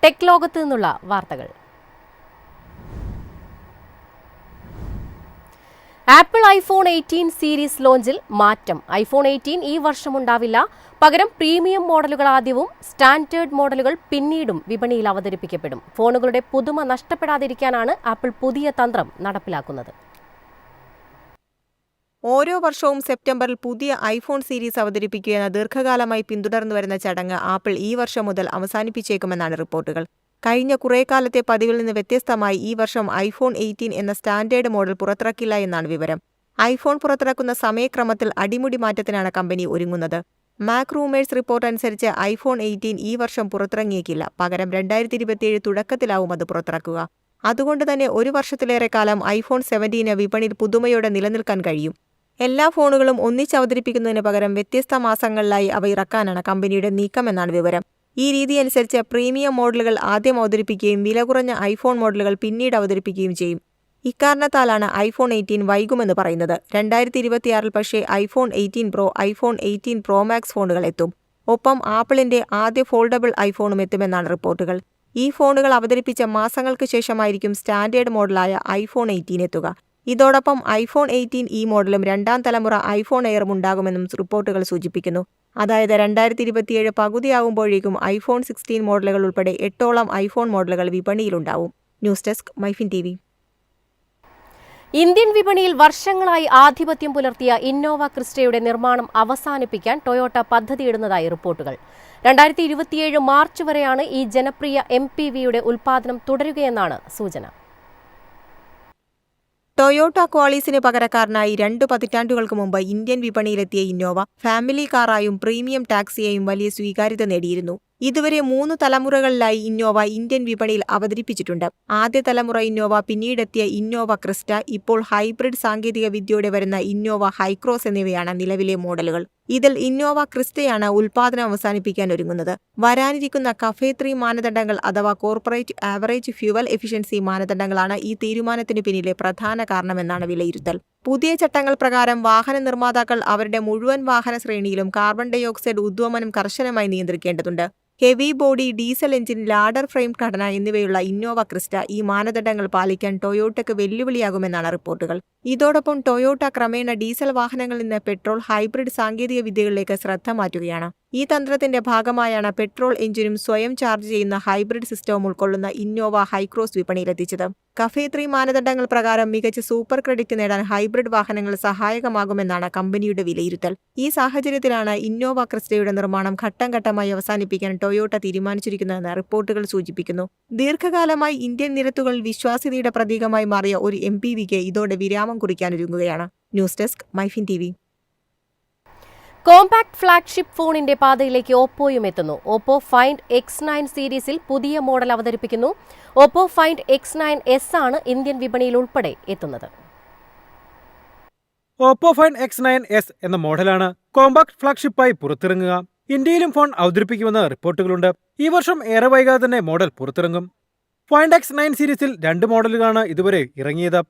Tech ലോകത്ത് നിന്നുള്ള വാർത്തകൾ. ആപ്പിൾ ഐഫോൺ 18 സീരീസ് ലോഞ്ചിൽ മാറ്റം. ഐഫോൺ 18 ഈ വർഷം ഉണ്ടാവില്ല. പകരം പ്രീമിയം മോഡലുകൾ ആദ്യവും സ്റ്റാൻഡേർഡ് മോഡലുകൾ പിന്നീടും വിപണിയിൽ അവതരിപ്പിക്കപ്പെടും. ഫോണുകളുടെ പുതുമ നഷ്ടപ്പെടാതിരിക്കാനാണ് ആപ്പിൾ പുതിയ തന്ത്രം നടപ്പിലാക്കുന്നത്. ഓരോ വർഷവും സെപ്റ്റംബറിൽ പുതിയ ഐഫോൺ സീരീസ് അവതരിപ്പിക്കുകയെന്ന ദീർഘകാലമായി പിന്തുടർന്നു വരുന്ന ചടങ്ങ് ആപ്പിൾ ഈ വർഷം മുതൽ അവസാനിപ്പിച്ചേക്കുമെന്നാണ് റിപ്പോർട്ടുകൾ. കഴിഞ്ഞ കുറേക്കാലത്തെ പതിവിൽ നിന്ന് വ്യത്യസ്തമായി ഈ വർഷം ഐഫോൺ 18 എന്ന സ്റ്റാൻഡേർഡ് മോഡൽ പുറത്തിറക്കില്ല എന്നാണ് വിവരം. ഐഫോൺ പുറത്തിറക്കുന്ന സമയക്രമത്തിൽ അടിമുടി മാറ്റത്തിനാണ് കമ്പനി ഒരുങ്ങുന്നത്. മാക് റൂമേഴ്സ് റിപ്പോർട്ട് അനുസരിച്ച് ഐഫോൺ 18 ഈ വർഷം പുറത്തിറങ്ങിയേക്കില്ല. പകരം 2027 തുടക്കത്തിലാവും അത് പുറത്തിറക്കുക. അതുകൊണ്ട് തന്നെ ഒരു വർഷത്തിലേറെ കാലം ഐഫോൺ 17 വിപണിയിൽ പുതുമയോടെ നിലനിൽക്കാൻ കഴിയും. എല്ലാ ഫോണുകളും ഒന്നിച്ച് അവതരിപ്പിക്കുന്നതിന് പകരം വ്യത്യസ്ത മാസങ്ങളിലായി അവ ഇറക്കാനാണ് കമ്പനിയുടെ നീക്കമെന്നാണ് വിവരം. ഈ രീതി അനുസരിച്ച് പ്രീമിയം മോഡലുകൾ ആദ്യം അവതരിപ്പിക്കുകയും വില കുറഞ്ഞ ഐഫോൺ മോഡലുകൾ പിന്നീട് അവതരിപ്പിക്കുകയും ചെയ്യും. ഇക്കാരണത്താലാണ് ഐഫോൺ 18 വൈകുമെന്ന് പറയുന്നത്. 2026 പക്ഷേ iPhone 18 pro, iPhone 18 pro max ഫോണുകൾ എത്തും. ഒപ്പം ആപ്പിളിന്റെ ആദ്യ ഫോൾഡബിൾ ഐഫോണും എത്തുമെന്നാണ് റിപ്പോർട്ടുകൾ. ഈ ഫോണുകൾ അവതരിപ്പിച്ച മാസങ്ങൾക്ക് ശേഷമായിരിക്കും സ്റ്റാൻഡേർഡ് മോഡലായ ഐഫോൺ 18 എത്തുക. ഇതോടൊപ്പം ഐഫോൺ 18 ഈ മോഡലും രണ്ടാം തലമുറ ഐഫോൺ എയറും ഉണ്ടാകുമെന്നും റിപ്പോർട്ടുകൾ സൂചിപ്പിക്കുന്നു. അതായത് 2027 പകുതിയാകുമ്പോഴേക്കും ഐഫോൺ 16 മോഡലുകൾ ഉൾപ്പെടെ 8ഓളം ഐഫോൺ മോഡലുകൾ വിപണിയിലുണ്ടാവും. News desk Myfin TV. Indian വിപണിയിൽ വർഷങ്ങളായി ആധിപത്യം പുലർത്തിയ ഇന്നോവ ക്രിസ്റ്റയുടെ നിർമ്മാണം അവസാനിപ്പിക്കാൻ ടൊയോട്ട പദ്ധതിയിടുന്നതായി റിപ്പോർട്ടുകൾ. 2027 മാർച്ച് വരെയാണ് ഈ ജനപ്രിയ MPVയുടെ ഉൽപ്പാദനം തുടരുകയെന്നാണ് സൂചന. ടൊയോട്ട ക്വാളിസിന് പകരക്കാരനായി 2 പതിറ്റാണ്ടുകൾക്ക് മുമ്പ് ഇന്ത്യൻ വിപണിയിലെത്തിയ ഇന്നോവ ഫാമിലി കാറായും പ്രീമിയം ടാക്സിയായും വലിയ സ്വീകാര്യത നേടിയിരുന്നു. ഇതുവരെ 3 തലമുറകളിലായി ഇന്നോവ ഇന്ത്യൻ വിപണിയിൽ അവതരിപ്പിച്ചിട്ടുണ്ട്. ആദ്യ തലമുറ ഇന്നോവ, പിന്നീടെത്തിയ ഇന്നോവ ക്രിസ്റ്റ, ഇപ്പോൾ ഹൈബ്രിഡ് സാങ്കേതിക വിദ്യയോടെ വരുന്ന ഇന്നോവ ഹൈക്രോസ് എന്നിവയാണ് നിലവിലെ മോഡലുകൾ. ഇതിൽ ഇന്നോവ ക്രിസ്റ്റയാണ് ഉൽപ്പാദനം അവസാനിപ്പിക്കാൻ ഒരുങ്ങുന്നത്. വരാനിരിക്കുന്ന കഫേ 3 മാനദണ്ഡങ്ങൾ അഥവാ കോർപ്പറേറ്റ് ആവറേജ് ഫ്യൂവൽ എഫിഷ്യൻസി മാനദണ്ഡങ്ങളാണ് ഈ തീരുമാനത്തിനു പിന്നിലെ പ്രധാന കാരണമെന്നാണ് വിലയിരുത്തൽ. പുതിയ ചട്ടങ്ങൾ പ്രകാരം വാഹന നിർമ്മാതാക്കൾ അവരുടെ മുഴുവൻ വാഹന ശ്രേണിയിലും കാർബൺ ഡൈ ഓക്സൈഡ് ഉദ്വമനം കർശനമായി നിയന്ത്രിക്കേണ്ടതുണ്ട്. Heavy body, diesel engine, ladder frame ഘടന എന്നിവയുള്ള ഇന്നോവ ക്രിസ്റ്റ ഈ മാനദണ്ഡങ്ങൾ പാലിക്കാൻ ടൊയോട്ടയ്ക്ക് വെല്ലുവിളിയാകുമെന്നാണ് റിപ്പോർട്ടുകൾ. ഇതോടൊപ്പം ടൊയോട്ട ക്രമേണ ഡീസൽ വാഹനങ്ങളിൽ നിന്ന് പെട്രോൾ, ഹൈബ്രിഡ് സാങ്കേതിക വിദ്യകളിലേക്ക് ശ്രദ്ധ മാറ്റുകയാണ്. ഈ തന്ത്രത്തിന്റെ ഭാഗമായാണ് പെട്രോൾ എഞ്ചിനും സ്വയം ചാർജ് ചെയ്യുന്ന ഹൈബ്രിഡ് സിസ്റ്റവും ഉൾക്കൊള്ളുന്ന ഇന്നോവ ഹൈക്രോസ് വിപണിയിലെത്തിച്ചത്. കഫേ 3 മാനദണ്ഡങ്ങൾ പ്രകാരം മികച്ച സൂപ്പർ ക്രെഡിറ്റ് നേടാൻ ഹൈബ്രിഡ് വാഹനങ്ങൾ സഹായകമാകുമെന്നാണ് കമ്പനിയുടെ വിലയിരുത്തൽ. ഈ സാഹചര്യത്തിലാണ് ഇന്നോവ ക്രിസ്റ്റയുടെ നിർമ്മാണം ഘട്ടം ഘട്ടമായി അവസാനിപ്പിക്കാൻ ടൊയോട്ട തീരുമാനിച്ചിരിക്കുന്നതെന്ന് റിപ്പോർട്ടുകൾ സൂചിപ്പിക്കുന്നു. ദീർഘകാലമായി ഇന്ത്യൻ നിരത്തുകളിൽ വിശ്വാസ്യതയുടെ പ്രതീകമായി മാറിയ ഒരു MPVക്ക് ഇതോടെ വിരാമം കുറിക്കാനൊരുങ്ങുകയാണ്. News desk Myfin TV. Compact flagship ഫോണിന്റെ പാതയിലേക്ക് ഓപ്പോയും എത്തുന്നു. ഓപ്പോ ഫൈൻഡ് X9 സീരീസിൽ പുതിയ മോഡൽ അവതരിപ്പിക്കുന്നു. ഓപ്പോ ഫൈൻഡ് X9s ആണ് ഇന്ത്യൻ വിപണിയിൽ ഉൾപ്പെടെ എത്തുന്നത്. ഓപ്പോ ഫൈൻഡ് X9s എന്ന മോഡലാണ് കോമ്പാക്ട് ഫ്ളാഗ്ഷിപ്പായി പുറത്തിറങ്ങുക. ഇന്ത്യയിലും ഫോൺ അവതരിപ്പിക്കുമെന്ന് റിപ്പോർട്ടുകളുണ്ട്. ഈ വർഷം ഏറെ വൈകാതെ തന്നെ മോഡൽ പുറത്തിറങ്ങും. ഫൈൻഡ് X9 സീരീസിൽ 2 മോഡലുകളാണ് ഇതുവരെ ഇറങ്ങിയത്.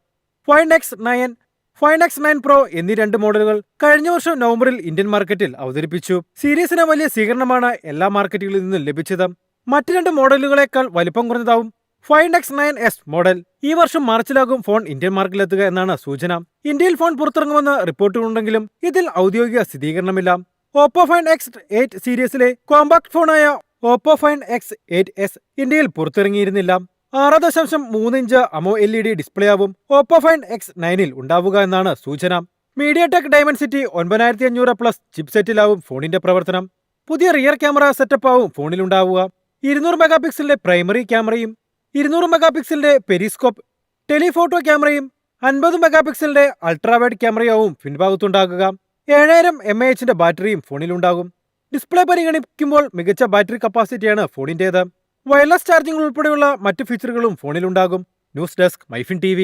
Find X9, find X9 pro എന്നീ 2 മോഡലുകൾ കഴിഞ്ഞ വർഷം നവംബറിൽ ഇന്ത്യൻ മാർക്കറ്റിൽ അവതരിപ്പിച്ചു. സീരീസിന് വലിയ സ്വീകരണമാണ് എല്ലാ മാർക്കറ്റുകളിൽ നിന്നും ലഭിച്ചത്. മറ്റ് 2 മോഡലുകളേക്കാൾ വലിപ്പം കുറഞ്ഞതാവും ഫൈൻഡ് X9s മോഡൽ. ഈ വർഷം മാർച്ചിലാകും ഫോൺ ഇന്ത്യൻ മാർക്കറ്റിലെത്തുക എന്നാണ് സൂചന. ഇന്ത്യയിൽ ഫോൺ പുറത്തിറങ്ങുമെന്ന് റിപ്പോർട്ടുകളുണ്ടെങ്കിലും ഇതിൽ ഔദ്യോഗിക സ്ഥിരീകരണമില്ല. ഓപ്പോ ഫൈൻഡ് X8 സീരീസിലെ കോമ്പാക്ട് ഫോണായ ഓപ്പോ ഫൈൻഡ് X8s ഇന്ത്യയിൽ പുറത്തിറങ്ങിയിരുന്നില്ല. 6.3 ഇഞ്ച് AMOLED LED ഡിസ്പ്ലേ ആവും ഓപ്പോ ഫൈൻഡ് X9ൽ ഉണ്ടാവുക എന്നാണ് സൂചന. മീഡിയടെക് ഡൈമെൻസിറ്റി 9500+ ചിപ്സെറ്റിലാവും ഫോണിന്റെ പ്രവർത്തനം. പുതിയ റിയർ ക്യാമറ സെറ്റപ്പ് ആവും ഫോണിലുണ്ടാവുക. 200 മെഗാപിക്സലിന്റെ പ്രൈമറി ക്യാമറയും 200 മെഗാപിക്സലിന്റെ പെരിസ്കോപ്പ് ടെലിഫോട്ടോ ക്യാമറയും 50 മെഗാപിക്സലിന്റെ അൾട്രാവൈഡ് ക്യാമറയാവും പിൻഭാഗത്തുണ്ടാകുക. 7000 mAh ബാറ്ററിയും ഫോണിലുണ്ടാകും. ഡിസ്പ്ലേ പരിഗണിക്കുമ്പോൾ മികച്ച ബാറ്ററി കപ്പാസിറ്റിയാണ് ഫോണിന്റേത്. വയർലെസ് ചാർജിംഗ് ഉൾപ്പെടെയുള്ള മറ്റ് ഫീച്ചറുകളും ഫോണിലുണ്ടാകും. News desk Myfin TV.